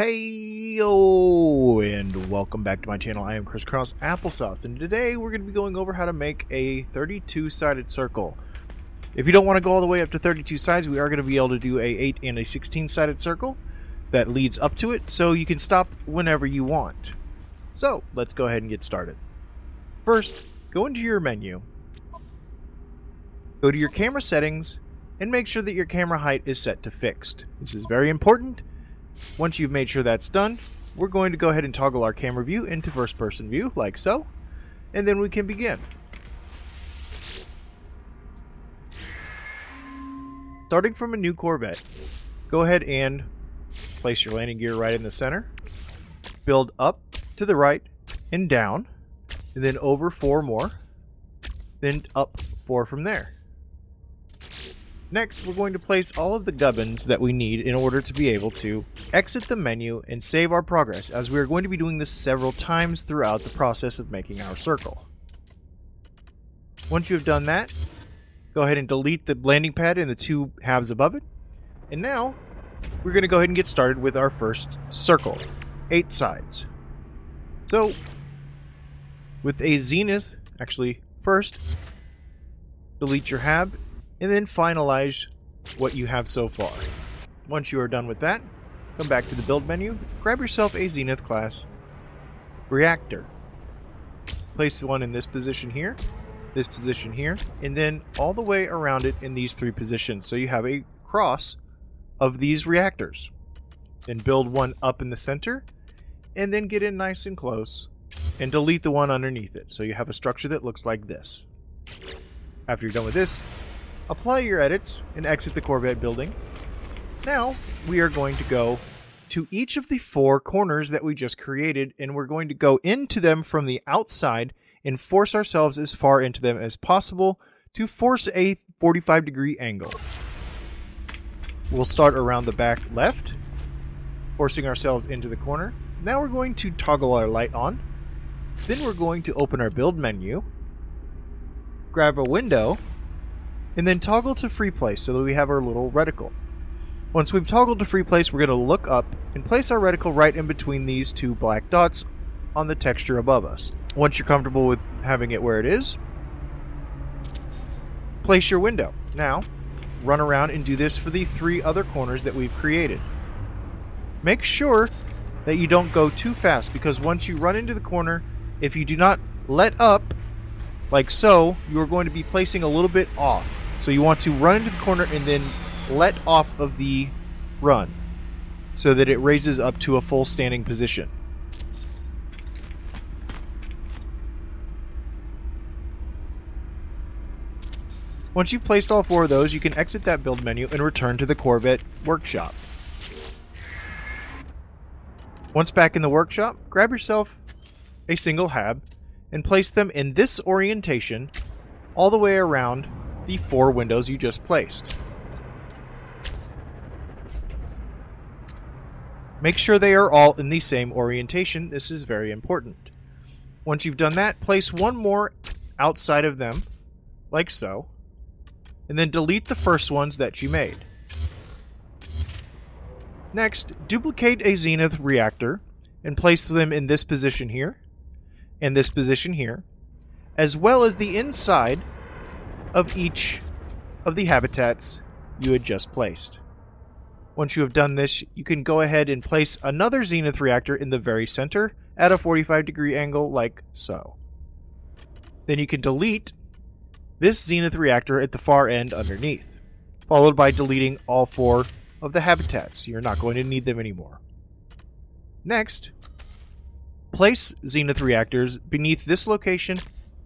Hey yo, and welcome back to my channel. I am Chris Cross Applesauce, and today we're going to be going over how to make a 32-sided circle. If you don't want to go all the way up to 32 sides, we are going to be able to do a 8 and a 16-sided circle that leads up to it, so you can stop whenever you want. So let's go ahead and get started. First, go into your menu, go to your camera settings, and make sure that your camera height is set to fixed. This is very important. Once you've made sure that's done, we're going to go ahead and toggle our camera view into first person view, like so, and then we can begin. Starting from a new Corvette, go ahead and place your landing gear right in the center, build up to the right and down, and then over 4 more, then up 4 from there. Next, we're going to place all of the gubbins that we need in order to be able to exit the menu and save our progress, as we are going to be doing this several times throughout the process of making our circle. Once you have done that, go ahead and delete the landing pad and the 2 halves above it. And now, we're going to go ahead and get started with our first circle, 8 sides. So, with a zenith, first, delete your hab, and then finalize what you have so far. Once you are done with that, come back to the build menu, grab yourself a Zenith class reactor. Place one in this position here, and then all the way around it in these 3 positions, so you have a cross of these reactors. Then build one up in the center, and then get in nice and close, and delete the one underneath it, so you have a structure that looks like this. After you're done with this, apply your edits and exit the Corvette building. Now, we are going to go to each of the 4 corners that we just created, and we're going to go into them from the outside and force ourselves as far into them as possible to force a 45-degree angle. We'll start around the back left, forcing ourselves into the corner. Now we're going to toggle our light on. Then we're going to open our build menu, grab a window, and then toggle to free place so that we have our little reticle. Once we've toggled to free place, we're going to look up and place our reticle right in between these 2 black dots on the texture above us. Once you're comfortable with having it where it is, place your window. Now, run around and do this for the 3 other corners that we've created. Make sure that you don't go too fast, because once you run into the corner, if you do not let up, like so, you are going to be placing a little bit off. So you want to run into the corner and then let off of the run so that it raises up to a full standing position. Once you've placed all 4 of those, you can exit that build menu and return to the Corvette workshop. Once back in the workshop, grab yourself a single hab and place them in this orientation all the way around the 4 windows you just placed. Make sure they are all in the same orientation. This is very important. Once you've done that, place one more outside of them, like so, and then delete the first ones that you made. Next, duplicate a Zenith reactor and place them in this position here, and this position here, as well as the inside of each of the habitats you had just placed. Once you have done this, you can go ahead and place another Zenith reactor in the very center at a 45-degree angle, like so. Then you can delete this Zenith reactor at the far end underneath, followed by deleting all 4 of the habitats. You're not going to need them anymore. Next, place Zenith reactors beneath this location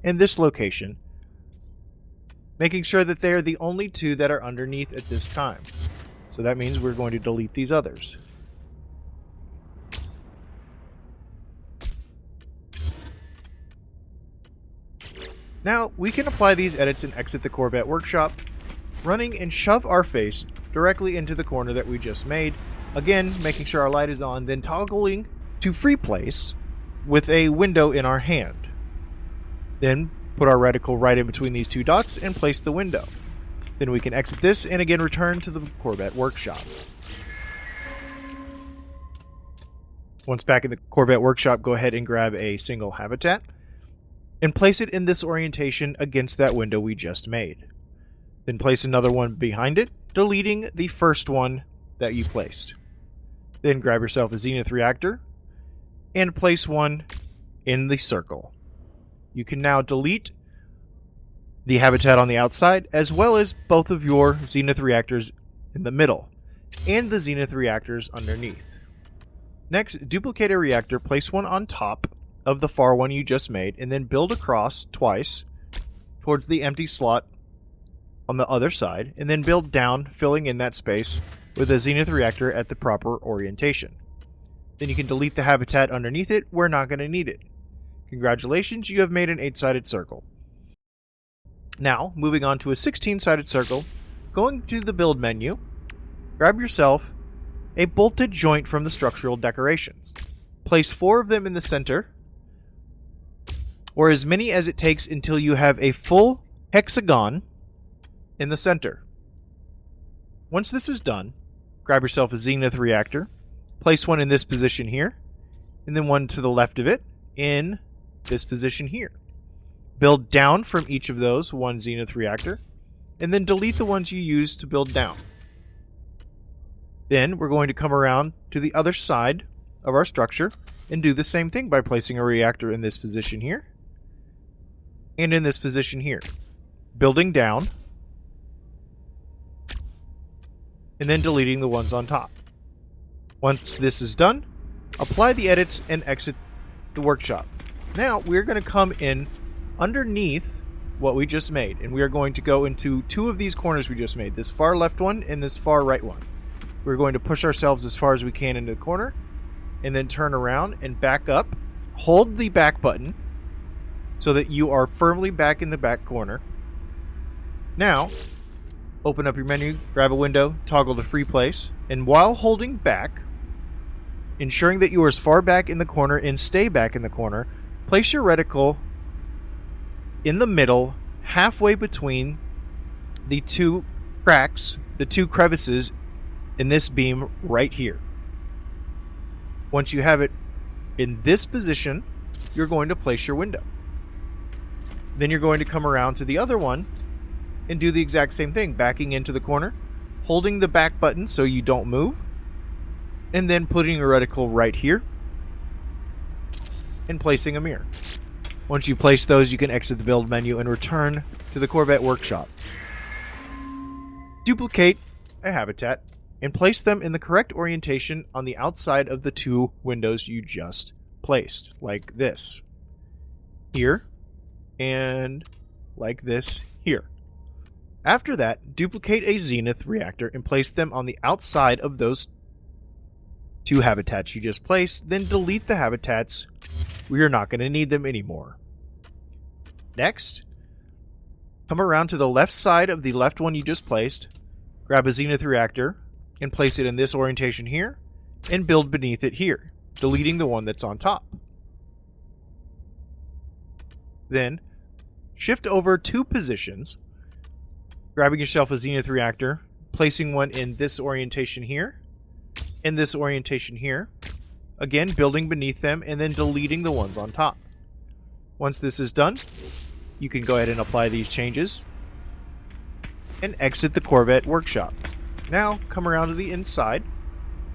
and this location, making sure that they are the only 2 that are underneath at this time. So that means we're going to delete these others. Now, we can apply these edits and exit the Corvette workshop, running and shove our face directly into the corner that we just made. Again, making sure our light is on, then toggling to free place with a window in our hand. Then put our reticle right in between these 2 dots and place the window. Then we can exit. exit this and again return to the Corvette workshop. Once back in the Corvette workshop, go ahead and grab a single habitat and place it in this orientation against that window we just made. Then place another one behind it, deleting the first one that you placed. Then grab yourself a Zenith reactor and place one in the circle. You can now delete the habitat on the outside, as well as both of your Zenith reactors in the middle, and the Zenith reactors underneath. Next, duplicate a reactor, place one on top of the far one you just made, and then build across twice towards the empty slot on the other side, and then build down, filling in that space with a Zenith reactor at the proper orientation. Then you can delete the habitat underneath it. We're not going to need it. Congratulations, you have made an 8-sided circle. Now, moving on to a 16-sided circle, going to the build menu, grab yourself a bolted joint from the structural decorations. Place 4 of them in the center, or as many as it takes until you have a full hexagon in the center. Once this is done, grab yourself a Zenith reactor, place one in this position here, and then one to the left of it in this position here. Build down from each of those one Zenith reactor, and then delete the ones you used to build down. Then we're going to come around to the other side of our structure and do the same thing by placing a reactor in this position here and in this position here. Building down and then deleting the ones on top. Once this is done, apply the edits and exit the workshop. Now we're going to come in underneath what we just made, and we are going to go into 2 of these corners we just made, this far left one and this far right one. We're going to push ourselves as far as we can into the corner and then turn around and back up. Hold the back button so that you are firmly back in the back corner. Now, open up your menu, grab a window, toggle to free place, and while holding back, ensuring that you are as far back in the corner and stay back in the corner, place your reticle in the middle, halfway between the 2 cracks, the 2 crevices in this beam right here. Once you have it in this position, you're going to place your window. Then you're going to come around to the other one and do the exact same thing, backing into the corner, holding the back button so you don't move, and then putting your reticle right here and placing a mirror. Once you place those, you can exit the build menu and return to the Corvette workshop. Duplicate a habitat and place them in the correct orientation on the outside of the 2 windows you just placed, like this here and like this here. After that, duplicate a Zenith reactor and place them on the outside of those 2 habitats you just placed, then delete the habitats. We are not going to need them anymore. Next, come around to the left side of the left one you just placed, grab a Zenith reactor, and place it in this orientation here, and build beneath it here, deleting the one that's on top. Then, shift over 2 positions, grabbing yourself a Zenith reactor, placing one in this orientation here, and this orientation here, again building beneath them, and then deleting the ones on top. Once this is done, you can go ahead and apply these changes and exit the Corvette workshop. Now, come around to the inside.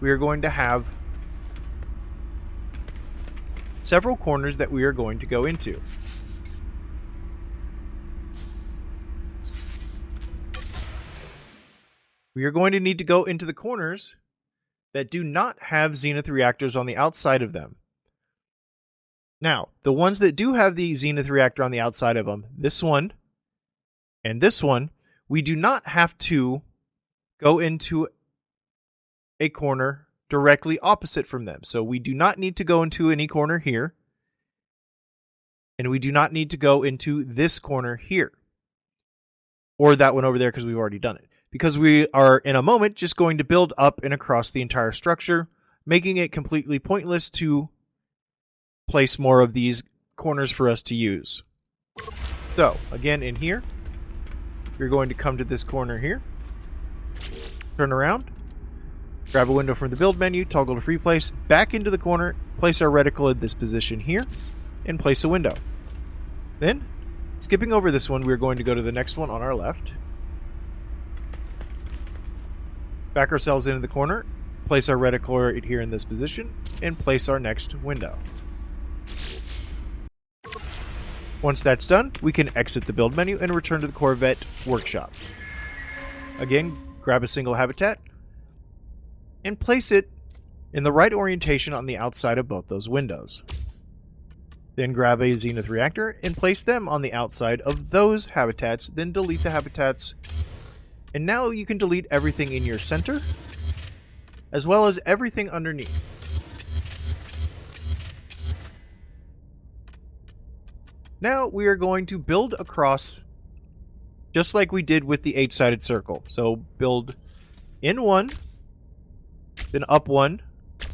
We are going to have several corners that we are going to go into. We are going to need to go into the corners that do not have Zenith reactors on the outside of them. Now, the ones that do have the Zenith reactor on the outside of them, this one and this one, we do not have to go into a corner directly opposite from them. So we do not need to go into any corner here. And we do not need to go into this corner here. Or that one over there because we've already done it. Because we are, in a moment, just going to build up and across the entire structure, making it completely pointless to place more of these corners for us to use. So, again, in here, you're going to come to this corner here, turn around, Grab a window from the build menu, toggle to free place, back into the corner, place our reticle in this position here, and place a window. Then, skipping over this one, we're going to go to the next one on our left. Back ourselves into the corner, place our reticle right here in this position, and place our next window. Once that's done, we can exit the build menu and return to the Corvette workshop. Again, grab a single habitat and place it in the right orientation on the outside of both those windows. Then grab a Zenith reactor and place them on the outside of those habitats, then delete the habitats. And now you can delete everything in your center, as well as everything underneath. Now we are going to build across just like we did with the 8-sided circle. So build in 1, then up 1,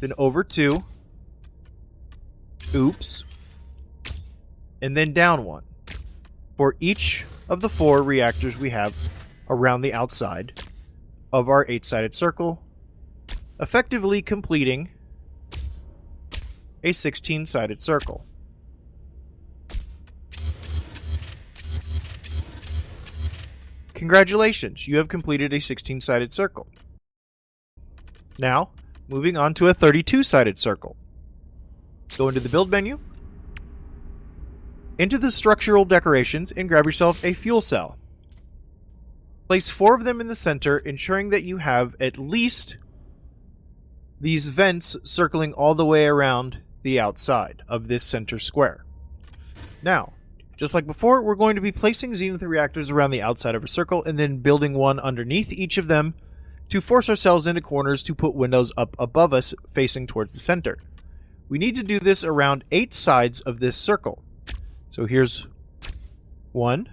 then over 2, oops, and then down 1 for each of the 4 reactors we have around the outside of our 8-sided circle, effectively completing a 16-sided circle. Congratulations, you have completed a 16-sided circle. Now, moving on to a 32-sided circle. Go into the build menu, into the structural decorations, and grab yourself a fuel cell. Place 4 of them in the center, ensuring that you have at least these vents circling all the way around the outside of this center square. Now, just like before, we're going to be placing Zenith reactors around the outside of a circle and then building one underneath each of them to force ourselves into corners to put windows up above us facing towards the center. We need to do this around 8 sides of this circle. So here's 1.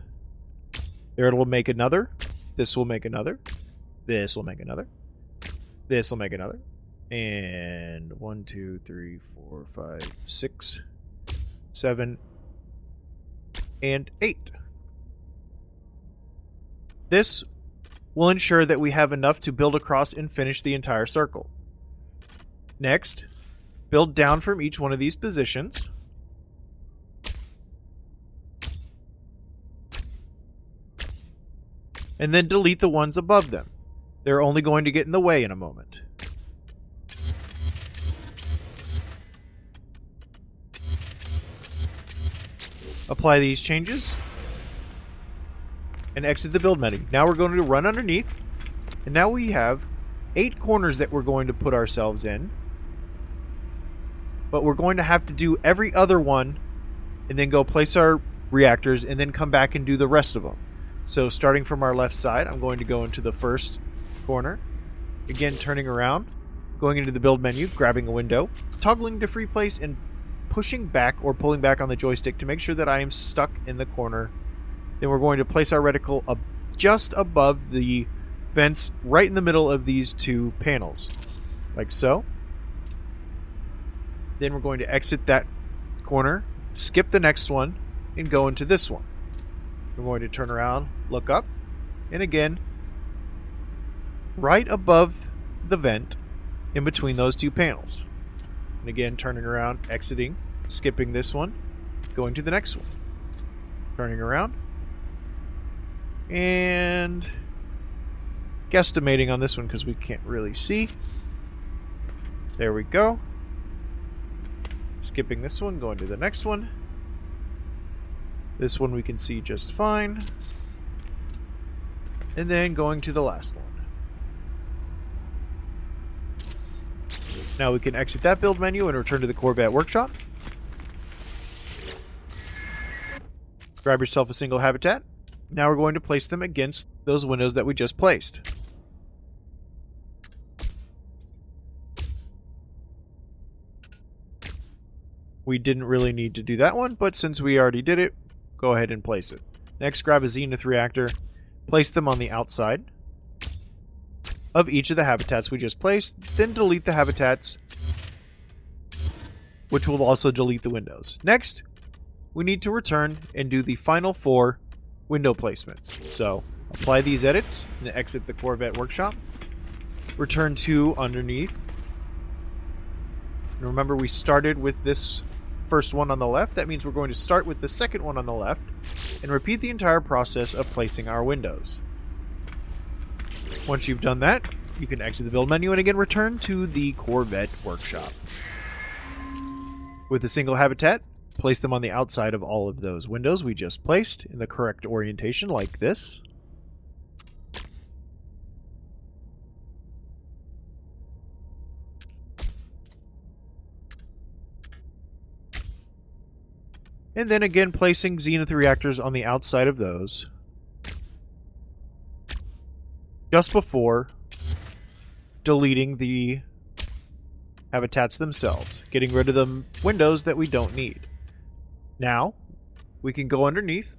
There it will make another. This will make another. This will make another. This will make another. And 1, 2, 3, 4, 5, 6, 7, and 8. This will ensure that we have enough to build across and finish the entire circle. Next, build down from each one of these positions. And then delete the ones above them. They're only going to get in the way in a moment. Apply these changes and exit the build menu. Now we're going to run underneath, and now we have 8 corners that we're going to put ourselves in, but we're going to have to do every other one and then go place our reactors and then come back and do the rest of them. So starting from our left side, I'm going to go into the first corner, again turning around, going into the build menu, grabbing a window, toggling to free place, and pushing back or pulling back on the joystick to make sure that I am stuck in the corner. Then we're going to place our reticle up just above the vents right in the middle of these 2 panels, like so. Then we're going to exit that corner, skip the next one, and go into this one. We're going to turn around, look up, and again, right above the vent in between those 2 panels. And again, turning around, exiting, skipping this one, going to the next one. Turning around. And guesstimating on this one because we can't really see. There we go. Skipping this one, going to the next one. This one we can see just fine. And then going to the last one. Now we can exit that build menu and return to the Corvette workshop. Grab yourself a single habitat. Now we're going to place them against those windows that we just placed. We didn't really need to do that one, but since we already did it, go ahead and place it. Next, grab a Zenith reactor, place them on the outside of each of the habitats we just placed, then delete the habitats, which will also delete the windows. Next, we need to return and do the final 4 window placements. So, apply these edits and exit the Corvette workshop. return to underneath. And remember, we started with this first one on the left. That means we're going to start with the second one on the left and repeat the entire process of placing our windows. Once you've done that, you can exit the build menu and again return to the Corvette workshop. With a single habitat, place them on the outside of all of those windows we just placed in the correct orientation like this. And then again placing Zenith reactors on the outside of those just before deleting the habitats themselves, getting rid of the windows that we don't need. Now, we can go underneath,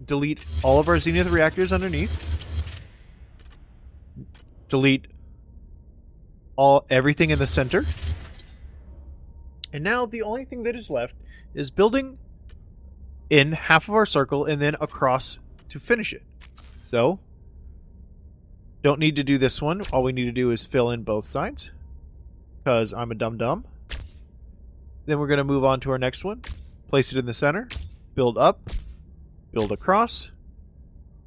delete all of our Zenith reactors underneath, delete everything in the center, and now the only thing that is left is building in half of our circle and then across to finish it. So, don't need to do this one. All we need to do is fill in both sides, because I'm a dum-dum. Then we're going to move on to our next one. Place it in the center, build up, build across,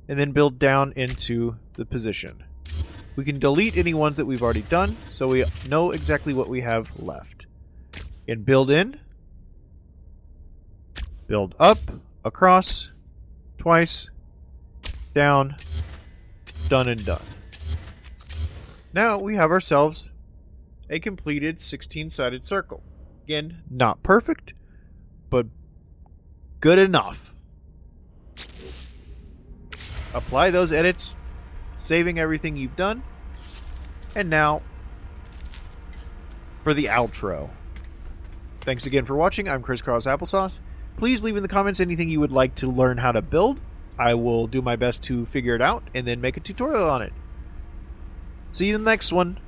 and then build down into the position. We can delete any ones that we've already done, so we know exactly what we have left. And build in, build up, across, twice, down, done and done. Now we have ourselves a completed 16-sided circle. Again, not perfect, but good enough. Apply those edits, saving everything you've done. And now for the outro. Thanks again for watching. I'm Chris Cross Applesauce. Please leave in the comments anything you would like to learn how to build. I will do my best to figure it out and then make a tutorial on it. See you in the next one.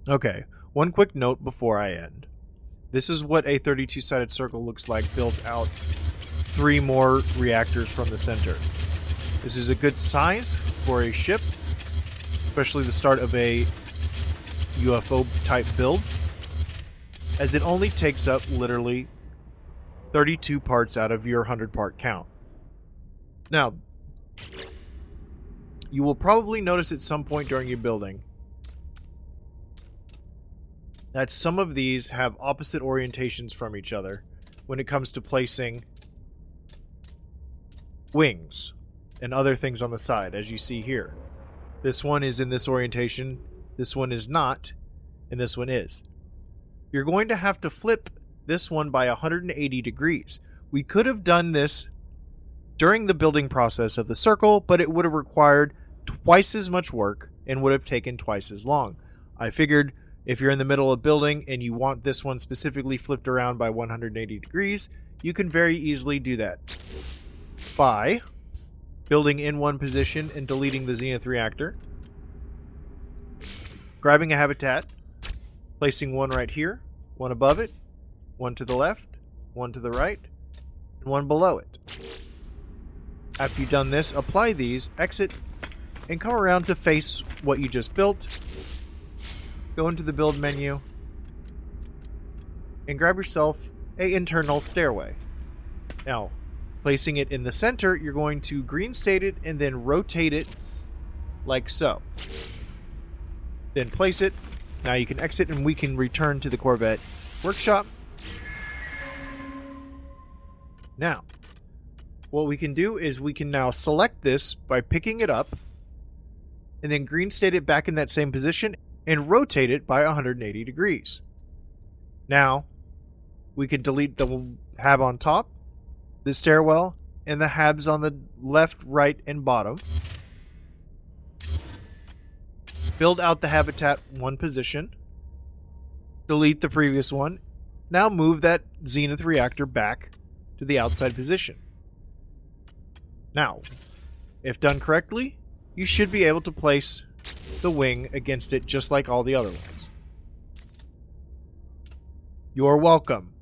Okay, one quick note before I end. This is what a 32-sided circle looks like built out 3 more reactors from the center. This is a good size for a ship, especially the start of a UFO type build, as it only takes up literally 32 parts out of your 100 part count. Now, you will probably notice at some point during your building that some of these have opposite orientations from each other when it comes to placing wings and other things on the side, as you see here. This one is in this orientation, this one is not, and this one is. You're going to have to flip this one by 180 degrees. We could have done this during the building process of the circle, but it would have required twice as much work and would have taken twice as long. I figured if you're in the middle of building and you want this one specifically flipped around by 180 degrees, you can very easily do that by building in one position and deleting the Zenith reactor, grabbing a habitat, placing one right here, one above it, one to the left, one to the right, and one below it. After you've done this, apply these, exit, and come around to face what you just built. Go into the build menu and grab yourself an internal stairway. Now, placing it in the center, you're going to green state it and then rotate it like so. Then place it. Now you can exit and we can return to the Corvette workshop. Now, what we can do is we can now select this by picking it up and then green state it back in that same position and rotate it by 180 degrees. Now, we can delete the hab on top, the stairwell, and the habs on the left, right, and bottom. Build out the habitat one position. Delete the previous one. Now move that Zenith reactor back to the outside position. Now, if done correctly, you should be able to place the wing against it just like all the other ones. You're welcome.